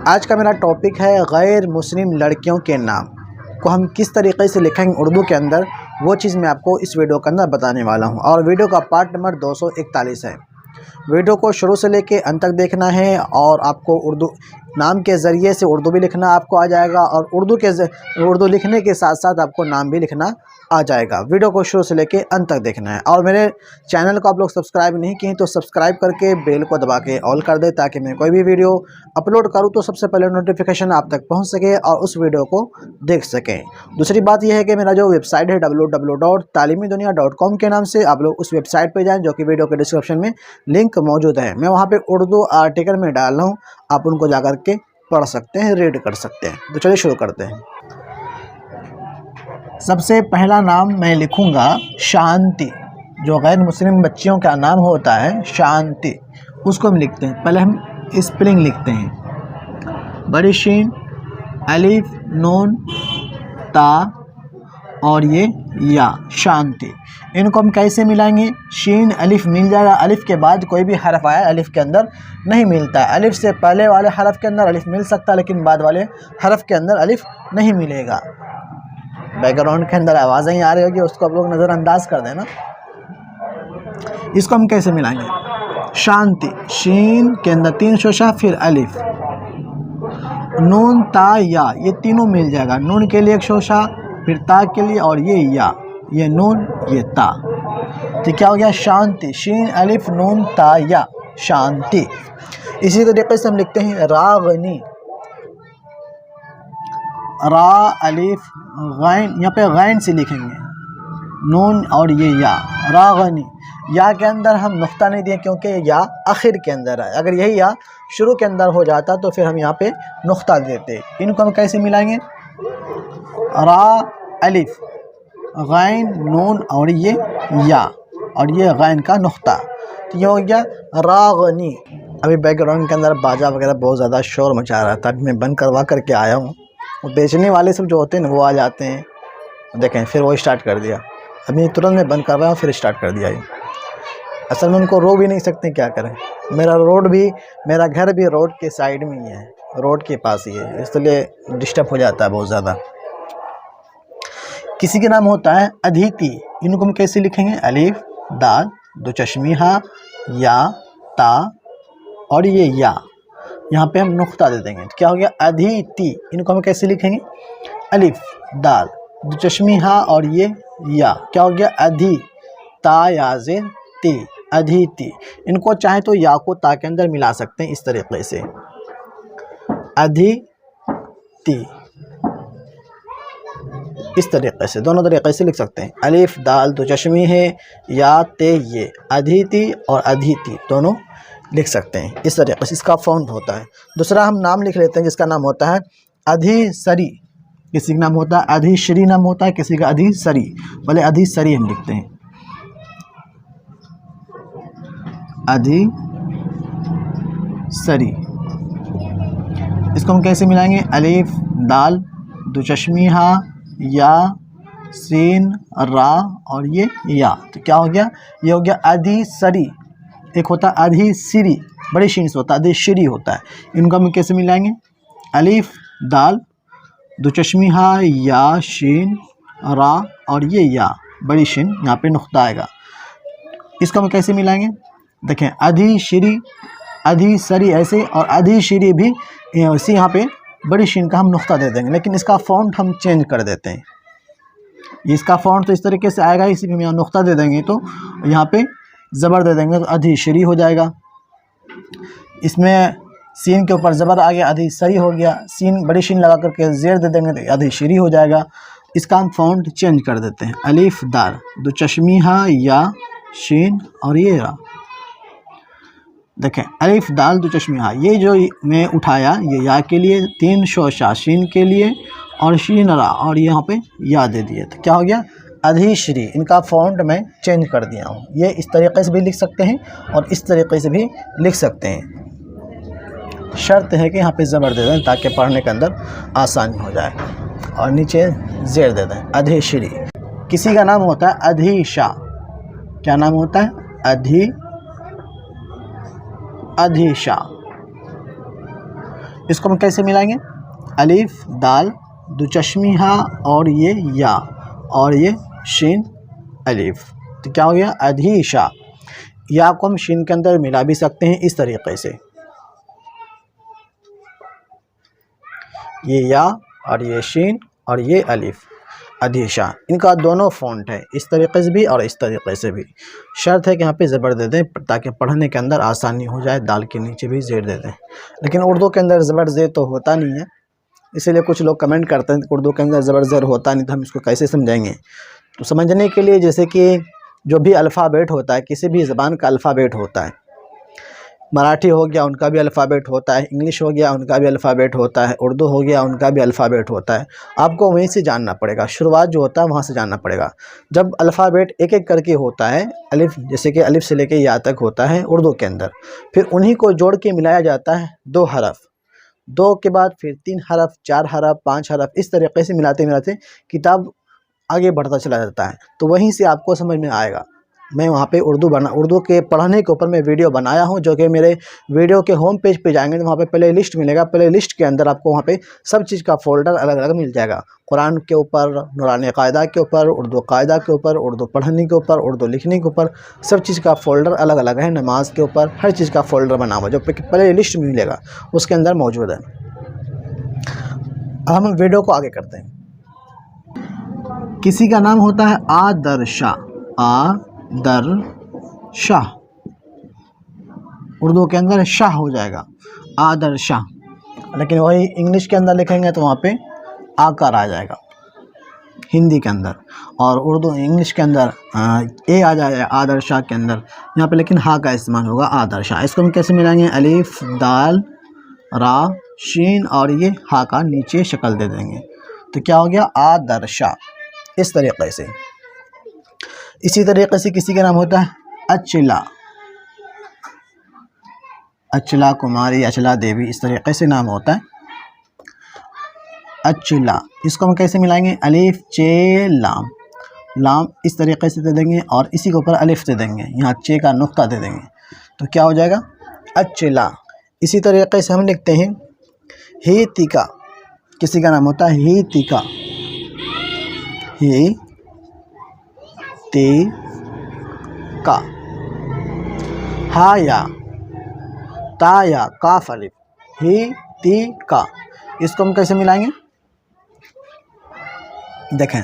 आज का मेरा टॉपिक है गैर मुस्लिम लड़कियों के नाम को हम किस तरीके से लिखेंगे उर्दू के अंदर, वो चीज़ मैं आपको इस वीडियो के अंदर बताने वाला हूँ। और वीडियो का पार्ट नंबर 241 है। वीडियो को शुरू से लेके अंत तक देखना है और आपको उर्दू नाम के ज़रिए से उर्दू भी लिखना आपको आ जाएगा और उर्दू लिखने के साथ साथ आपको नाम भी लिखना आ जाएगा। वीडियो को शुरू से लेके अंत तक देखना है। और मेरे चैनल को आप लोग सब्सक्राइब नहीं किए तो सब्सक्राइब करके बेल को दबा के ऑल कर दे, ताकि मैं कोई भी वीडियो अपलोड करूं तो सबसे पहले नोटिफिकेशन आप तक पहुंच सके और उस वीडियो को देख सकें। दूसरी बात यह है कि मेरा जो वेबसाइट है www.talimidunia.com के नाम से आप लोग उस वेबसाइट पर जाएँ, जो कि वीडियो के डिस्क्रिप्शन में लिंक मौजूद है। मैं वहाँ पर उर्दू आर्टिकल में डाल रहा हूँ, आप उनको जा कर के पढ़ सकते हैं, रीड कर सकते हैं। तो चलिए शुरू करते हैं। सबसे पहला नाम मैं लिखूंगा शांति। जो गैर मुस्लिम बच्चियों का नाम होता है शांति, उसको हम लिखते हैं। पहले हम स्पेलिंग लिखते हैं, बड़ी शीन, अलिफ, नून, ता और ये या, शांति। इनको हम कैसे मिलाएंगे? शीन अलिफ मिल जाएगा। अलिफ के बाद कोई भी हरफ आया अलिफ के अंदर नहीं मिलता है। अलिफ से पहले वाले हरफ के अंदर अलिफ मिल सकता है, लेकिन बाद वाले हरफ के अंदर अलिफ नहीं मिलेगा। बैकग्राउंड के अंदर आवाज़ें आ रही होगी, उसको आप लोग नज़रअंदाज कर देना। इसको हम कैसे मिलाएंगे? शांति, शीन के अंदर 3 शोशा, फिर अलिफ, नून, ता, या, ये तीनों मिल जाएगा। नून के लिए 1 शोशा, फिर ता के लिए और ये या, ये नून ये ता। तो क्या हो गया? शांति, शीन अलिफ नून ता या, शांति। इसी तरीके से हम लिखते हैं रागनी, रा अलिफ गैन, यहाँ पे गैन से लिखेंगे, नून और ये या, रागनी। या के अंदर हम नुक्ता नहीं दिए क्योंकि या आखिर के अंदर है। अगर यही या शुरू के अंदर हो जाता तो फिर हम यहाँ पे नुक्ता देते। इनको हम कैसे मिलाएंगे? रा अलिफ गैन नून और ये या, और ये गैन का नुक्ता, तो ये हो गया रागनी। अभी बैकग्राउंड के अंदर बाजा वगैरह बहुत ज़्यादा शोर मचा रहा था, अभी मैं बंद करवा करके आया हूँ। वो बेचने वाले सब जो होते हैं ना, वो आ जाते हैं, देखें फिर वो स्टार्ट कर दिया। अभी तुरंत मैं बंद कर रहा हूँ, फिर स्टार्ट कर दिया। ये असल में उनको रो भी नहीं सकते, क्या करें। मेरा घर भी रोड के साइड में ही है, रोड के पास ही है, इसलिए डिस्टर्ब हो जाता है बहुत ज़्यादा। किसी के नाम होता है अदिति। इनको हम कैसे लिखेंगे? अलिफ, दाल, 2 चश्मी हा, या, ता और ये या, यहाँ पे हम नुक्ता दे देंगे। तो क्या हो गया? अदिति। इनको हम कैसे लिखेंगे? अलिफ, दाल, 2 चश्मी हा और ये या, क्या हो गया? अधि, ता या ज़ेर ती, अदिति। इनको चाहे तो या को ता के अंदर मिला सकते हैं इस तरीके से, अदिति। इस तरीके से दोनों तरीके से लिख सकते हैं। अलिफ, दाल, 2 चश्मी है, या, ते, ये, अदिति और अदिति दोनों लिख सकते हैं इस तरीके से। इसका फॉन्ट होता है। दूसरा हम नाम लिख लेते हैं जिसका नाम होता है अधिसरी। किसी का नाम होता है अधिश्री, नाम होता है किसी का अधिसरी। भले अधिसरी हम लिखते हैं, अधिसरी। इसको हम कैसे मिलाएंगे? अलिफ, दाल, 2 चश्मी हा, या, सीन, रा और ये या, तो क्या हो गया? ये हो गया अधिसरी। एक होता है अधिसिरी, बड़ी शीन से होता है, अधिश्री होता है। इनको हम कैसे मिलाएंगे? अलिफ, दाल, 2 चश्मी हा, या, शीन, रा और ये या, बड़ी शीन, यहाँ पे नुक्ता आएगा। इसको हम कैसे मिलाएंगे? देखें, अधिश्री, अधिसरी ऐसे, और अधिश्री भी इसी, यहाँ पे बड़ी शीन का हम नुक्ता दे देंगे, लेकिन इसका फॉन्ट हम चेंज कर देते हैं। इसका फॉन्ट तो इस तरीके से आएगा, इसी में यहाँ नुक्ता दे देंगे तो यहाँ पे ज़बर दे देंगे तो अधिश्री हो जाएगा। इसमें सीन के ऊपर ज़बर आ गया, अधिसरी हो गया। सीन बड़ी शीन लगा करके ज़ेर दे देंगे तो अधिश्री हो जाएगा। इसका हम फॉन्ट चेंज कर देते हैं। अलिफ, दाल, 2 चश्मी हा, या, शीन और ये रा। देखें, अलिफ, दाल, 2 चश्मी हा, ये जो मैं उठाया ये या के लिए, 3 शोशा शीन के लिए और शीन रा, और यहाँ पे या दे दिए, तो क्या हो गया? अधिश्री। इनका फॉन्ट मैं चेंज कर दिया हूँ। ये इस तरीके से भी लिख सकते हैं और इस तरीके से भी लिख सकते हैं। शर्त है कि यहाँ पे ज़बर दे दें ताकि पढ़ने के अंदर आसानी हो जाए, और नीचे ज़ेर दे दें, अधिश्री। किसी का नाम होता है अधिशा। क्या नाम होता है? अधिशा। इसको हम कैसे मिलाएंगे? अलिफ दाल दो चश्मी हा और ये या और ये शीन अलिफ, तो क्या हो गया? अधीशा। या को हम शीन के अंदर मिला भी सकते हैं इस तरीके से, ये या और ये शीन और ये अलिफ, अधीशा। इनका दोनों फ़ॉन्ट है, इस तरीके से भी और इस तरीके से भी। शर्त है कि यहाँ पे ज़बर दे दें ताकि पढ़ने के अंदर आसानी हो जाए। दाल के नीचे भी ज़ेर दे दें, लेकिन उर्दू के अंदर ज़बर ज़ेर तो होता नहीं है, इसीलिए कुछ लोग कमेंट करते हैं उर्दू के अंदर ज़बर ज़ेर होता नहीं, तो हम इसको कैसे समझाएंगे? तो समझने के लिए जैसे कि जो भी अल्फ़ाबेट होता है, किसी भी ज़बान का अल्फ़ाबेट होता है, मराठी हो गया उनका भी अल्फ़ाबेट होता है, इंग्लिश हो गया उनका भी अल्फ़ाबेट होता है, उर्दू हो गया उनका भी अल्फ़ाबेट होता है। आपको वहीं से जानना पड़ेगा, शुरुआत जो होता है वहाँ से जानना पड़ेगा। जब अल्फ़ाबेट एक एक करके होता है, अलिफ जैसे कि अलिफ से लेके या तक होता है उर्दू के अंदर, फिर उन्हीं को जोड़ के मिलाया जाता है 2 हरफ, 2 के बाद फिर 3 हरफ, 4 हरफ, 5 हरफ, इस तरीके से मिलाते मिलाते किताब आगे बढ़ता चला जाता है। तो वहीं से आपको समझ में आएगा। मैं वहाँ पे उर्दू के पढ़ने के ऊपर मैं वीडियो बनाया हूँ, जो कि मेरे वीडियो के होम पेज पे जाएंगे तो वहाँ पे प्ले लिस्ट मिलेगा। प्ले लिस्ट के अंदर आपको वहाँ पे सब चीज़ का फ़ोल्डर अलग अलग मिल जाएगा। कुरान के ऊपर, नूरानी कायदा के ऊपर, उर्दू कायदा के ऊपर, उर्दू पढ़ने के ऊपर, उर्दू लिखने के ऊपर, सब चीज़ का फ़ोल्डर अलग अलग है। नमाज के ऊपर हर चीज़ का फ़ोल्डर बना हुआ जो प्ले लिस्ट मिलेगा उसके अंदर मौजूद है। अब हम वीडियो को आगे करते हैं। किसी का नाम होता है आदर्शा, आदर्शा, उर्दू के अंदर शाह हो जाएगा, आदर्शा। लेकिन वही इंग्लिश के अंदर लिखेंगे तो वहाँ पे आकर आ जाएगा हिंदी के अंदर, और उर्दू इंग्लिश के अंदर ए आ जाएगा आदर्शा के अंदर। यहाँ पे लेकिन हा का इस्तेमाल होगा, आदर्शा। इसको हम कैसे मिलाएंगे? अलिफ दाल रा शीन और ये हा का नीचे शक्ल दे देंगे, तो क्या हो गया? आदर्शा। इस तरीके से। इसी तरीके से किसी का नाम होता है अचला, अचला कुमारी, अचला देवी, इस तरीके से नाम होता है अचला। इसको हम कैसे मिलाएंगे? अलिफ चे लाम, लाम इस तरीके से दे देंगे और इसी के ऊपर अलिफ दे देंगे, यहाँ चे का नुक्ता दे देंगे, तो क्या हो जाएगा? अचला। इसी तरीके से हम लिखते हैं ही तिका, किसी का नाम होता है ही तिका, ही ती का, हा या ता या काफ अलिफ, ही ती का। इसको हम कैसे मिलाएंगे? देखें,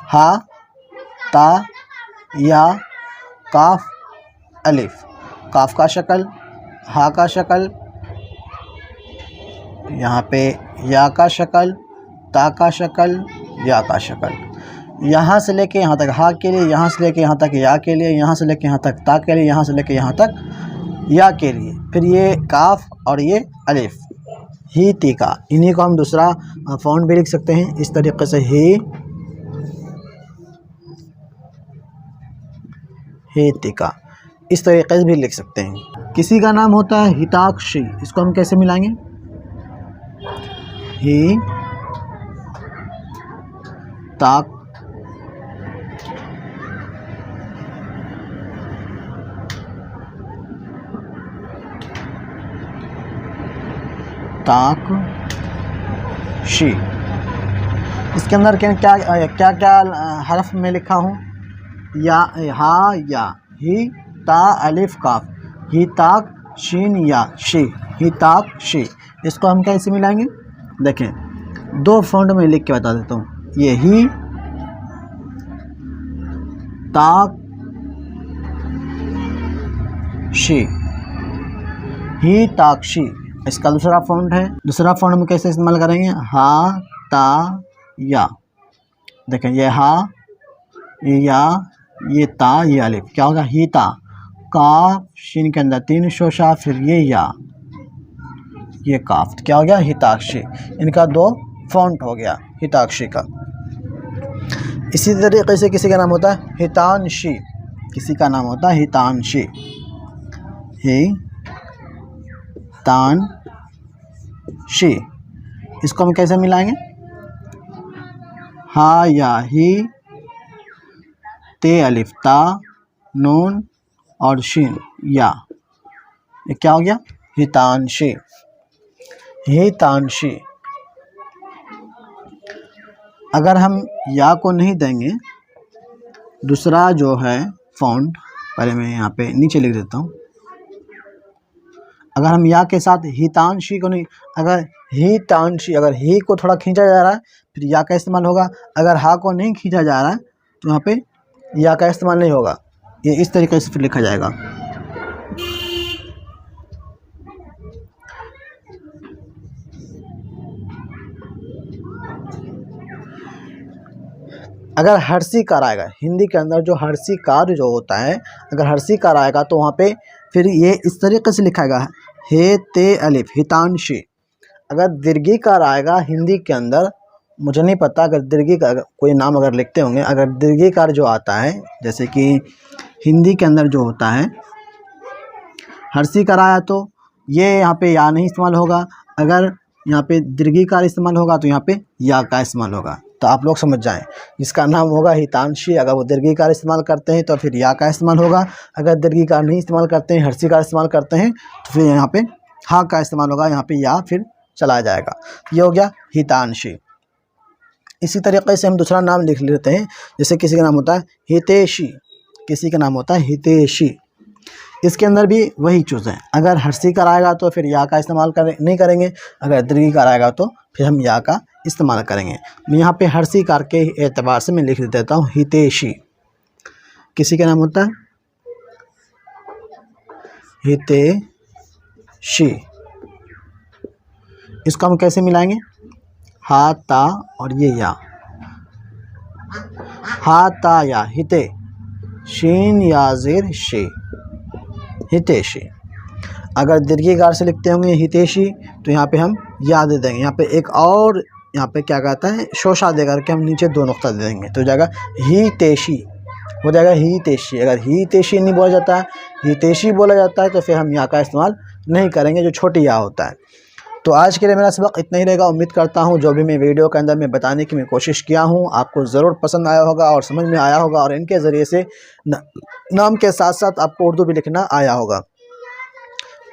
हा ता या काफ अलिफ, काफ का शक्ल, हा का शक्ल, यहाँ पे या का शक्ल, ता का शक्ल, या का शक्ल। यहाँ से लेके यहाँ तक हा के लिए, यहाँ से लेके यहाँ तक या के लिए, यहाँ से लेके यहाँ तक ता के लिए, यहाँ से लेके यहाँ तक या के लिए, फिर ये काफ और ये अलिफ, ही ती का। इन्हीं को हम दूसरा फ़ॉन्ट भी लिख सकते हैं इस तरीके से, ही ती का, इस तरीके से भी लिख सकते हैं। किसी का नाम होता है हिताक्षी, इसको हम कैसे मिलाएंगे? ही ताक ताक शी। इसके अंदर क्या क्या क्या हरफ में लिखा हूँ? या, हा या, ही ता अलिफ काफ, ही ताक शीन या शी, ही ताक शी। इसको हम कैसे मिलाएंगे? देखें, 2 फ़ॉन्ट में लिख के बता देता हूँ। ये ही ताक शी, ही ताक शी, इसका दूसरा फ़ॉन्ट है। दूसरा फ़ॉन्ट हम कैसे इस्तेमाल करेंगे? हा ता या, देखें ये हा, ये या, ये ता, ये अलिफ, क्या होगा? ही ता, काफ शीन के अंदर 3 शोशा, फिर ये या, ये काफ, क्या हो गया? हिताक्षी। इनका 2 फ़ॉन्ट हो गया हिताक्षी का। इसी तरीके से किसी का नाम होता है हितांशी, किसी का नाम होता है हितांशी, ही तान शी। इसको हम कैसे मिलाएंगे? हा या ही, ते अलिफ ता, नून और शीन या, ये क्या हो गया? हितांशी। हितांशी। अगर हम या को नहीं देंगे, दूसरा जो है फॉन्ट, पहले मैं यहाँ पे नीचे लिख देता हूँ। अगर हम या के साथ हितांशी को नहीं, अगर हितांशी, अगर ही को थोड़ा खींचा जा रहा है फिर या का इस्तेमाल होगा। अगर हा को नहीं खींचा जा रहा है तो यहाँ पे या का इस्तेमाल नहीं होगा। ये इस तरीके से फिर लिखा जाएगा। अगर हर्षीकार आएगा, हिंदी के अंदर जो हर्षीकार जो होता है, अगर हर्षीकार आएगा तो वहाँ पे फिर ये इस तरीके से लिखाएगा, हे ते अलिफ हितांशी। अगर दीर्घीकार आएगा हिंदी के अंदर, मुझे नहीं पता, अगर दीर्घीकार कोई नाम अगर लिखते होंगे, अगर दीर्घीकार जो आता है, जैसे कि हिंदी के अंदर जो होता है हर्षीकार आया तो ये यहाँ पे या नहीं इस्तेमाल होगा। अगर यहाँ पे दीर्घीकार इस्तेमाल होगा तो यहाँ पे या का इस्तेमाल होगा। तो आप लोग समझ जाएं, जिसका नाम होगा हितांशी, अगर वो दीर्घीकार इस्तेमाल करते हैं तो फिर या का इस्तेमाल होगा। अगर दीर्घीकार नहीं इस्तेमाल करते हैं, हर्षीकार इस्तेमाल करते हैं तो फिर यहाँ पे हा का इस्तेमाल होगा, यहाँ पे या फिर चला जाएगा। ये हो गया हितांशी। इसी तरीके से हम दूसरा नाम लिख लेते हैं, जैसे किसी का नाम होता है हितेशी, किसी का नाम होता है हितेशी। इसके अंदर भी वही चीज़ है, अगर हर्षीकार आएगा तो फिर या का इस्तेमाल नहीं करेंगे, अगर दीर्घीकार आएगा तो फिर हम या का इस्तेमाल करेंगे। यहाँ पे हर्षीकार के एतबार से मैं लिख देता हूँ हितेशी। किसी का नाम होता है हितेशी। इसको हम कैसे मिलाएंगे, हा ता और ये या, हा ता या हिते, शीन या ज़ेर शे, हितेशी। अगर दीर्घीकार से लिखते होंगे हितेशी तो यहाँ पे हम या दे देंगे, यहाँ पे एक और यहाँ पे क्या कहता है शोशा दे करके हम नीचे 2 नुक्ता दे देंगे तो जाएगा हितेशी, हो जाएगा हितेशी। अगर हितेशी नहीं बोला जाता है, हितेशी बोला जाता है तो फिर हम या का इस्तेमाल नहीं करेंगे, जो छोटी या होता है। तो आज के लिए मेरा सबक इतना ही रहेगा। उम्मीद करता हूँ जो भी मैं वीडियो के अंदर मैं बताने की मैं कोशिश किया हूँ आपको ज़रूर पसंद आया होगा और समझ में आया होगा, और इनके ज़रिए से नाम के साथ साथ आपको उर्दू भी लिखना आया होगा।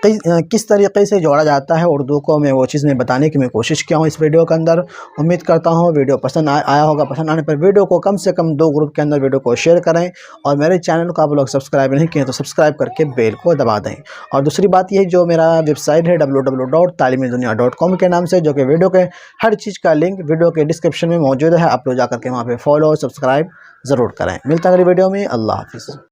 किस तरीके से जोड़ा जाता है उर्दू को, मैं वो चीज़ में बताने की मैं कोशिश किया हूँ इस वीडियो के अंदर। उम्मीद करता हूँ वीडियो पसंद आया होगा। पसंद आने पर वीडियो को कम से कम 2 ग्रुप के अंदर वीडियो को शेयर करें, और मेरे चैनल को आप लोग सब्सक्राइब नहीं किए तो सब्सक्राइब करके बेल को दबा दें। और दूसरी बात यह जो मेरा वेबसाइट है www.talimedunia.com के नाम से, जो कि वीडियो के हर चीज़ का लिंक वीडियो के डिस्क्रिप्शन में मौजूद है। आप लोग जाकर के वहाँ पर फॉलो और सब्सक्राइब ज़रूर करें। मिलता है अगली वीडियो में। अल्लाह हाफिज़।